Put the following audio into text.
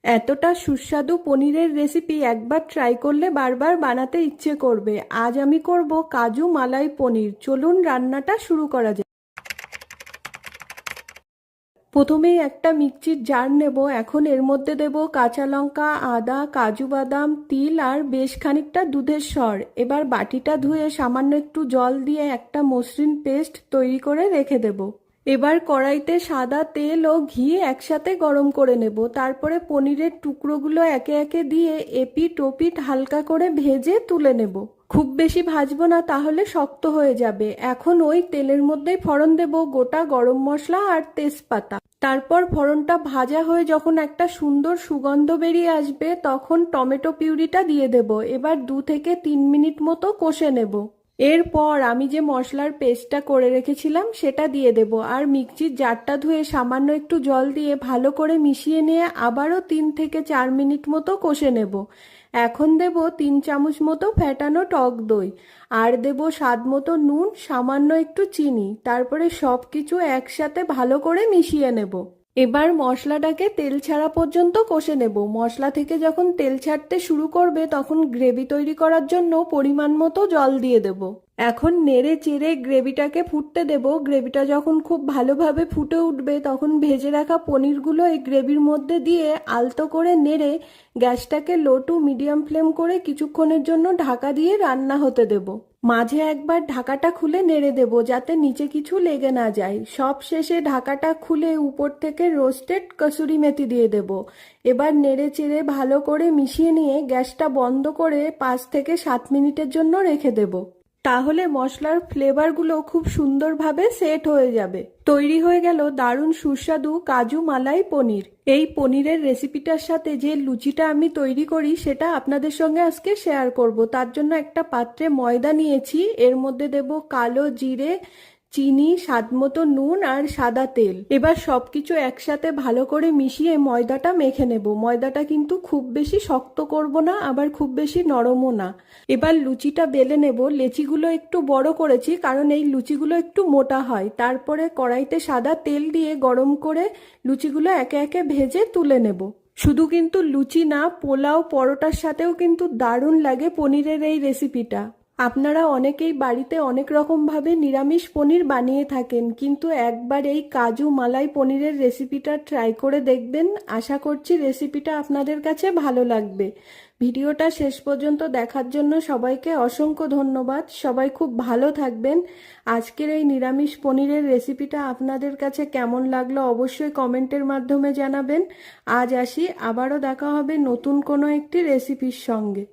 এতটা সুস্বাদু পনিরের রেসিপি একবার ট্রাই করলে বারবার বানাতে ইচ্ছে করবে। আজ আমি করব কাজু মালাই পনির। চলুন রান্নাটা শুরু করা যাক। প্রথমেই একটা মিক্সির জার নেব। এখন এর মধ্যে দেব কাঁচা লঙ্কা, আদা, কাজু বাদাম, তিল আর বেশ খানিকটা দুধের সর। এবার বাটিটা ধুয়ে সামান্য একটু জল দিয়ে একটা মসৃণ পেস্ট তৈরি করে রেখে দেব। এবার কড়াইতে সাদা তেল ও ঘি একসাথে গরম করে নেব। তারপরে পনিরের টুকরোগুলো একে একে দিয়ে এপিট ওপিট হালকা করে ভেজে তুলে নেব। খুব বেশি ভাজবো না, তাহলে শক্ত হয়ে যাবে। এখন ওই তেলের মধ্যেই ফোড়ন দেব গোটা গরম মশলা আর তেজপাতা। তারপর ফোড়নটা ভাজা হয়ে যখন একটা সুন্দর সুগন্ধ বেরিয়ে আসবে, তখন টমেটো পিউরিটা দিয়ে দেব। এবার 2 থেকে 3 মিনিট মতো কষে নেব। এরপর আমি যে মশলার পেস্টটা করে রেখেছিলাম সেটা দিয়ে দেব, আর মিক্সির জারটা ধুয়ে সামান্য একটু জল দিয়ে ভালো করে মিশিয়ে নিয়ে আবারও 3 থেকে 4 মিনিট মতো কষে নেব। এখন দেব 3 চামচ মতো ফ্যাটানো টক দই, আর দেব স্বাদ মতো নুন, সামান্য একটু চিনি। তারপরে সব কিছু একসাথে ভালো করে মিশিয়ে নেব। এবার মশলাটাকে তেল ছাড়া পর্যন্ত কষে নেব। মশলা থেকে যখন তেল ছাড়তে শুরু করবে, তখন গ্রেভি তৈরি করার জন্য পরিমাণ মতো জল দিয়ে দেব। এখন নেড়ে চেড়ে গ্রেভিটাকে ফুটতে দেব। গ্রেভিটা যখন খুব ভালোভাবে ফুটে উঠবে, তখন ভেজে রাখা পনিরগুলো এই গ্রেভির মধ্যে দিয়ে আলতো করে নেড়ে গ্যাসটাকে লো টু মিডিয়াম ফ্লেম করে কিছুক্ষণের জন্য ঢাকা দিয়ে রান্না হতে দেব। মাঝে একবার ঢাকাটা খুলে নেড়ে দেব, যাতে নিচে কিছু লেগে না যায়। সব শেষে ঢাকাটা খুলে উপর থেকে রোস্টেড কসুরি মেথি দিয়ে দেব। এবার নেড়ে চেড়ে ভালো করে মিশিয়ে নিয়ে গ্যাসটা বন্ধ করে 5 থেকে 7 মিনিটের জন্য রেখে দেব। তাহলে মশলার ফ্লেভারগুলো খুব সুন্দরভাবে সেট হয়ে যাবে। তৈরি হয়ে গেল দারুণ সুস্বাদু কাজু মালাই পনির। এই পনিরের রেসিপিটার সাথে যে লুচিটা আমি তৈরি করি, সেটা আপনাদের সঙ্গে আজকে শেয়ার করব। তার জন্য একটা পাত্রে ময়দা নিয়েছি। এর মধ্যে দেব কালো জিরে, চিনি, স্বাদমতো নুন আর সাদা তেল। এবার সবকিছু একসাথে ভালো করে মিশিয়ে ময়দাটা মেখে নেব। ময়দাটা কিন্তু খুব বেশি শক্ত করব না, আবার খুব বেশি নরমও না। এবার লুচিটা বেলে নেব। লেচিগুলো একটু বড় করেছি, কারণ এই লুচিগুলো একটু মোটা হয়। তারপরে কড়াইতে সাদা তেল দিয়ে গরম করে লুচিগুলো একে একে ভেজে তুলে নেব। শুধু কিন্তু লুচি না, পোলাও পরোটার সাথেও কিন্তু দারুণ লাগে পনিরের এই রেসিপিটা। আপনারা অনেকেই বাড়িতে অনেক রকমভাবে নিরামিষ পনির বানিয়ে থাকেন, কিন্তু একবার এই কাজু মালাই পনিরের রেসিপিটা ট্রাই করে দেখবেন। আশা করছি রেসিপিটা আপনাদের কাছে ভালো লাগবে। ভিডিওটা শেষ পর্যন্ত দেখার জন্য সবাইকে অসংখ্য ধন্যবাদ। সবাই খুব ভালো থাকবেন। আজকের এই নিরামিষ পনিরের রেসিপিটা আপনাদের কাছে কেমন লাগলো অবশ্যই কমেন্টের মাধ্যমে জানাবেন। আজ আসি, আবারও দেখা হবে নতুন কোনো একটি রেসিপির সঙ্গে।